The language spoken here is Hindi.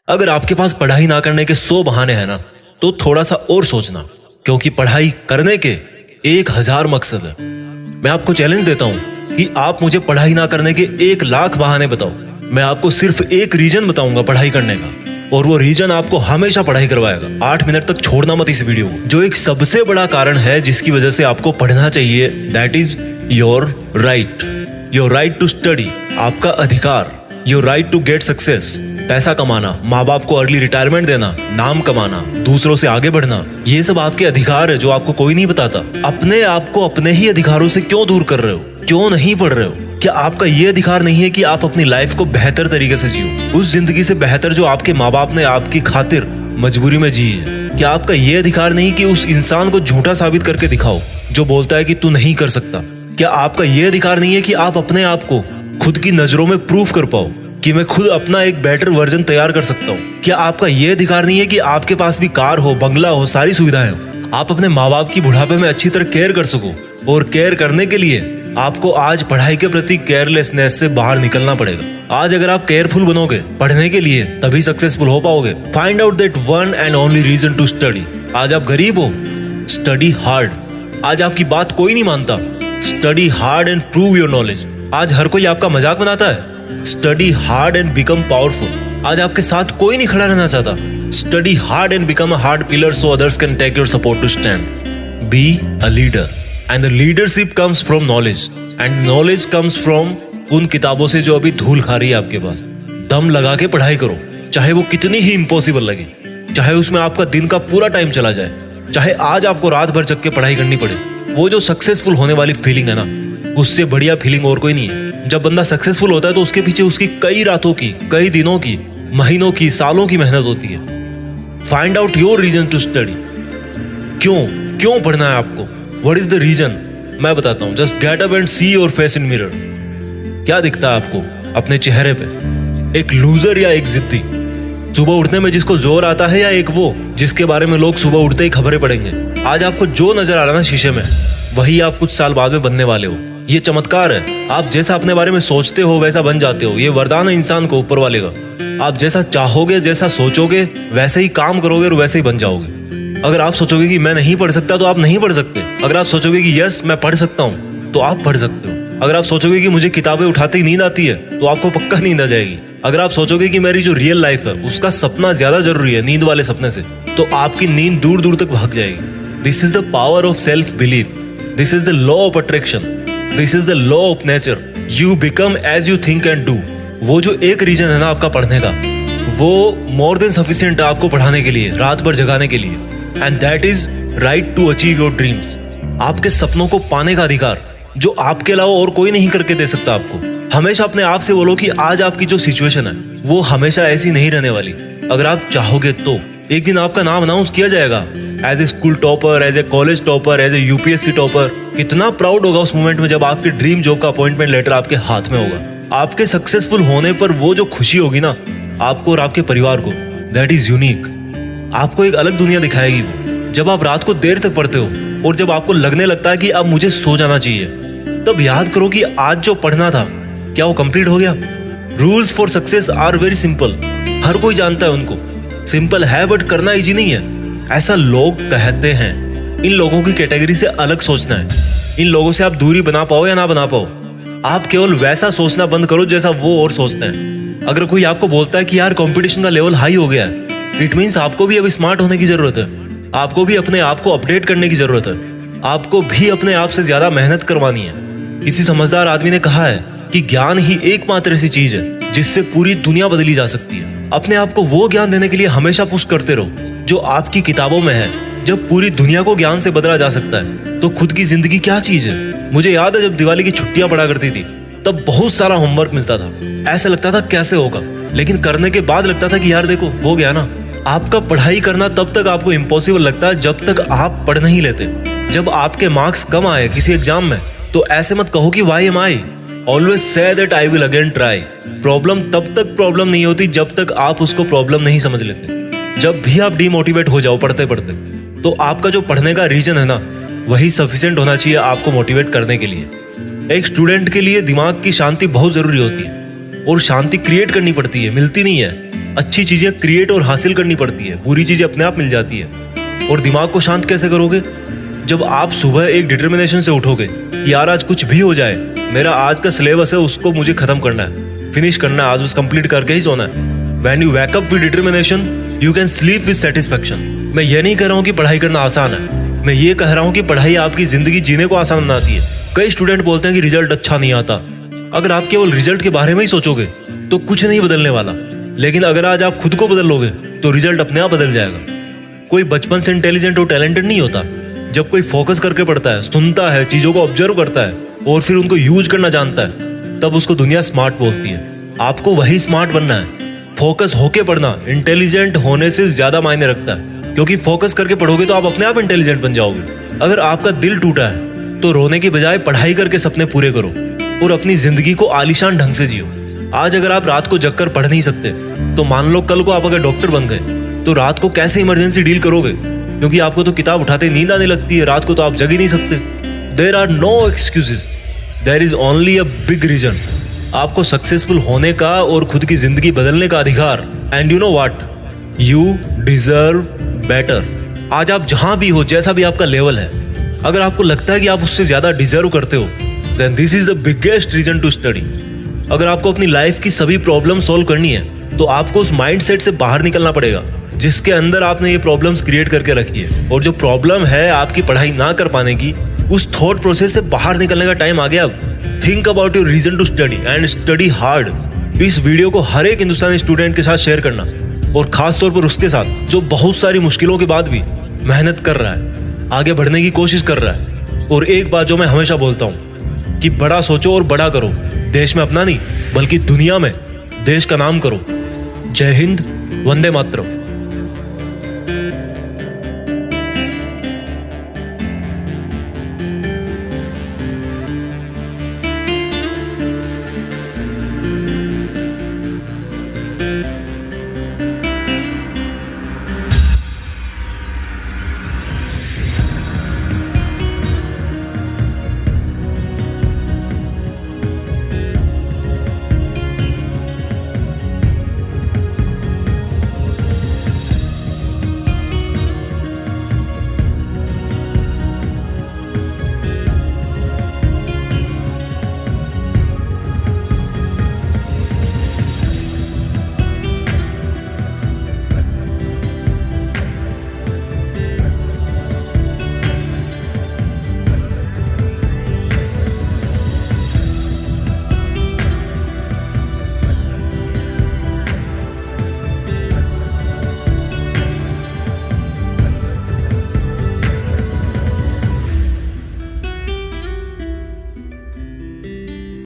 अगर आपके पास पढ़ाई ना करने के 100 बहाने हैं ना, तो थोड़ा सा और सोचना, क्योंकि पढ़ाई करने के 1000 मकसद है। मैं आपको चैलेंज देता हूं कि आप मुझे पढ़ाई ना करने के 1,00,000 बहाने बताओ। मैं आपको सिर्फ एक रीजन बताऊंगा पढ़ाई करने का, और वो रीजन आपको हमेशा पढ़ाई करवाएगा। 8 मिनट तक छोड़ना मत इस वीडियो को। जो एक सबसे बड़ा कारण है जिसकी वजह से आपको पढ़ना चाहिए, that is your right to study. आपका अधिकार, your right to get success. पैसा कमाना, माँ बाप को अर्ली रिटायरमेंट देना, नाम कमाना, दूसरों से आगे बढ़ना, ये सब आपके अधिकार है जो आपको कोई नहीं बताता। अपने आप को अपने ही अधिकारों से क्यों दूर कर रहे हो? क्यों नहीं पढ़ रहे हो? क्या आपका ये अधिकार नहीं है कि आप अपनी लाइफ को बेहतर तरीके से जियो, उस जिंदगी से बेहतर जो आपके माँ बाप ने आपकी खातिर मजबूरी में जी है? क्या आपका ये अधिकार नहीं कि उस इंसान को झूठा साबित करके दिखाओ जो बोलता है कि तू नहीं कर सकता? क्या आपका ये अधिकार नहीं है कि आप अपने आप को खुद की नजरों में प्रूफ कर पाओ कि मैं खुद अपना एक बेटर वर्जन तैयार कर सकता हूँ? क्या आपका ये अधिकार नहीं है कि आपके पास भी कार हो, बंगला हो, सारी सुविधाएं हो, आप अपने माँ बाप की बुढ़ापे में अच्छी तरह केयर कर सको? और केयर करने के लिए आपको आज पढ़ाई के प्रति केयरलेसनेस से बाहर निकलना पड़ेगा। आज अगर आप केयरफुल बनोगे पढ़ने के लिए, तभी सक्सेसफुल हो पाओगे। Find out that one and only reason to study. आज आप गरीब हो, स्टडी हार्ड। आज आपकी बात कोई नहीं मानता, study hard and prove your knowledge. आज हर कोई आपका मजाक बनाता है, study hard and become powerful. आज आपके साथ कोई नहीं खड़ा रहना चाहता, study hard and become a hard pillar so others can take your support to stand. Be a leader and the leadership comes from knowledge and knowledge comes from उन किताबों से जो अभी धूल खा रही है आपके पास। दम लगा के पढ़ाई करो, चाहे वो कितनी ही इम्पॉसिबल लगे, चाहे उसमें आपका दिन का पूरा टाइम चला जाए, चाहे आज आपको रात भर जग के पढ़ाई करनी पड़े। वो जो सक्सेसफुल होने वाली फीलिंग है ना, उससे बढ़िया फीलिंग और कोई नहीं है। जब बंदा सक्सेसफुल होता है तो उसके पीछे उसकी कई रातों की, कई दिनों की, महीनों की, सालों की मेहनत होती है। Find out your reason to study. क्यों पढ़ना है आपको? What is the reason? मैं बताता हूं। Just get up and see your face in mirror. क्या दिखता है आपको अपने चेहरे पे? एक लूजर या एक जिद्दी? सुबह उठने में जिसको जोर आता है, या एक वो जिसके बारे में लोग सुबह उठते ही खबरें पढ़ेंगे? आज आपको जो नजर आ रहा है ना शीशे में, वही आप कुछ साल बाद में बनने वाले हो। ये चमत्कार है। आप जैसा अपने बारे में सोचते हो वैसा बन जाते हो। ये वरदान है इंसान को ऊपर वाले का। आप जैसा चाहोगे, जैसा सोचोगे, वैसे ही काम करोगे और वैसे ही बन जाओगे। अगर आप सोचोगे कि मैं नहीं पढ़ सकता, तो आप नहीं पढ़ सकते। अगर आप सोचोगे कि यस मैं पढ़ सकता हूँ, तो आप पढ़ सकते हो। अगर आप सोचोगे कि मुझे किताबें उठाते ही नींद आती है, तो आपको पक्का नींद आ जाएगी। अगर आप सोचोगे कि मेरी जो रियल लाइफ है उसका सपना ज्यादा जरूरी है नींद वाले सपने से, तो आपकी नींद दूर दूर तक भाग जाएगी। This is the power of self belief. This is the law of attraction. This is the law of nature. You become as you think and do. वो जो एक रीजन है ना आपका पढ़ने का, वो मोर देन सफिशिएंट है आपको पढ़ाने के लिए, रात भर जगाने के लिए। And that is right to achieve your dreams. आपके सपनों को पाने का अधिकार, जो आपके अलावा और कोई नहीं करके दे सकता आपको। हमेशा अपने आप से बोलो कि आज आपकी जो सिचुएशन है वो हमेशा ऐसी नहीं रहने वाली। अगर आप चाहोगे तो एक दिन आपका नाम अनाउंस किया जाएगा as a school topper, as a college topper, as a UPSC topper. कितना प्राउड होगा उस मोमेंट में जब आपके ड्रीम जॉब का अपॉइंटमेंट लेटर आपके हाथ में होगा। आपके सक्सेसफुल होने पर वो जो खुशी होगी ना आपको और आपके परिवार को, दैट इज यूनिक। आपको एक अलग दुनिया दिखाएगी वो। जब आप रात को देर तक पढ़ते हो और जब आपको लगने लगता है कि अब मुझे सो जाना चाहिए, तब याद करो कि आज जो पढ़ना था क्या वो कंप्लीट हो गया? Rules for success are very simple. हर कोई जानता है उनको। सिंपल है बट करना इजी नहीं है, ऐसा लोग कहते हैं। इन लोगों की कैटेगरी से अलग सोचना है। इन लोगों से आप दूरी बना पाओ या ना बना पाओ, आप केवल वैसा सोचना बंद करो जैसा वो और सोचते हैं। अगर कोई आपको बोलता है कि यार कंपटीशन का लेवल हाई हो गया है, इट मीन्स आपको भी अब स्मार्ट होने की जरूरत है। आपको भी अपने आप को अपडेट करने की जरूरत है। आपको भी अपने आप से ज्यादा मेहनत करवानी है। किसी समझदार आदमी ने कहा है कि ज्ञान ही एकमात्र ऐसी चीज है जिससे पूरी दुनिया बदली जा सकती है। अपने आप को वो ज्ञान देने के लिए हमेशा पुश करते रहो जो आपकी किताबों में है। जब पूरी दुनिया को ज्ञान से बदला जा सकता है तो खुद की जिंदगी क्या चीज है? मुझे याद है जब दिवाली की छुट्टियां पड़ा करती थी, तब बहुत सारा होमवर्क मिलता था। ऐसा लगता था कैसे होगा, लेकिन करने के बाद लगता था कि यार देखो हो गया ना। आपका पढ़ाई करना तब तक आपको इम्पॉसिबल लगता है जब तक आप पढ़ नहीं लेते। जब आपके मार्क्स कम आए किसी एग्जाम में, तो ऐसे मत कहो कि why am I. Always say that I will again try. Problem तब तक प्रॉब्लम नहीं होती जब तक आप उसको प्रॉब्लम नहीं समझ लेते। जब भी आप डिमोटिवेट हो जाओ पढ़ते पढ़ते, तो आपका जो पढ़ने का रीजन है ना, वही सफिशिएंट होना चाहिए आपको मोटिवेट करने के लिए। एक स्टूडेंट के लिए दिमाग की शांति बहुत जरूरी होती है, और शांति क्रिएट करनी पड़ती है, मिलती नहीं है। अच्छी चीजें क्रिएट और हासिल करनी पड़ती है, बुरी चीजें अपने आप मिल जाती है। और दिमाग को शांत कैसे करोगे? जब आप सुबह एक डिटर्मिनेशन से उठोगे कि यार आज कुछ भी हो जाए, मेरा आज का सिलेबस है उसको मुझे खत्म करना है, फिनिश करना है, आज उस कंप्लीट करके ही सोना है। When you wake up with determination, you can sleep with satisfaction. मैं ये नहीं कह रहा हूँ कि पढ़ाई करना आसान है, मैं ये कह रहा हूँ कि पढ़ाई आपकी जिंदगी जीने को आसान बनाती है। कई स्टूडेंट बोलते हैं कि रिजल्ट अच्छा नहीं आता। अगर आप केवल रिजल्ट के बारे में ही सोचोगे तो कुछ नहीं बदलने वाला, लेकिन अगर आज आप खुद को बदल लोगे तो रिजल्ट अपने आप बदल जाएगा। कोई बचपन से इंटेलिजेंट और टैलेंटेड नहीं होता। जब कोई फोकस करके पढ़ता है, सुनता है, चीजों को ऑब्जर्व करता है और फिर उनको यूज करना जानता है, तब उसको दुनिया स्मार्ट बोलती है। आपको वही स्मार्ट बनना है। फोकस होके पढ़ना इंटेलिजेंट होने से ज्यादा मायने रखता है, क्योंकि फोकस करके पढ़ोगे तो आप अपने आप इंटेलिजेंट बन जाओगे। अगर आपका दिल टूटा है तो रोने की बजाय पढ़ाई करके सपने पूरे करो और अपनी जिंदगी को आलीशान ढंग से जियो। आज अगर आप रात को जगकर पढ़ नहीं सकते तो मान लो कल को आप अगर डॉक्टर बन गए तो रात को कैसे इमरजेंसी डील करोगे? क्योंकि आपको तो किताब उठाते नींद आने लगती है, रात को तो आप जग ही नहीं सकते। There are no excuses, there is only a big reason. आपको सक्सेसफुल होने का और खुद की जिंदगी बदलने का अधिकार। And you know what, you deserve better. आज आप जहां भी हो, जैसा भी आपका लेवल है, अगर आपको लगता है कि आप उससे ज्यादा डिजर्व करते हो, then this is the biggest reason to study. अगर आपको अपनी लाइफ की सभी प्रॉब्लम सॉल्व करनी है तो आपको उस माइंडसेट से बाहर निकलना पड़ेगा जिसके अंदर आपने ये प्रॉब्लम्स क्रिएट करके रखी है। और जो प्रॉब्लम है आपकी पढ़ाई ना कर पाने की, उस थॉट प्रोसेस से बाहर निकलने का टाइम आ गया अब। Think about your reason to study and study hard. इस वीडियो को हर एक हिंदुस्तानी स्टूडेंट के साथ शेयर करना, और खास तौर पर उसके साथ जो बहुत सारी मुश्किलों के बाद भी मेहनत कर रहा है, आगे बढ़ने की कोशिश कर रहा है। और एक बात जो मैं हमेशा बोलता हूँ कि बड़ा सोचो और बड़ा करो। देश में अपना नहीं बल्कि दुनिया में देश का नाम करो। जय हिंद, वंदे मातरम।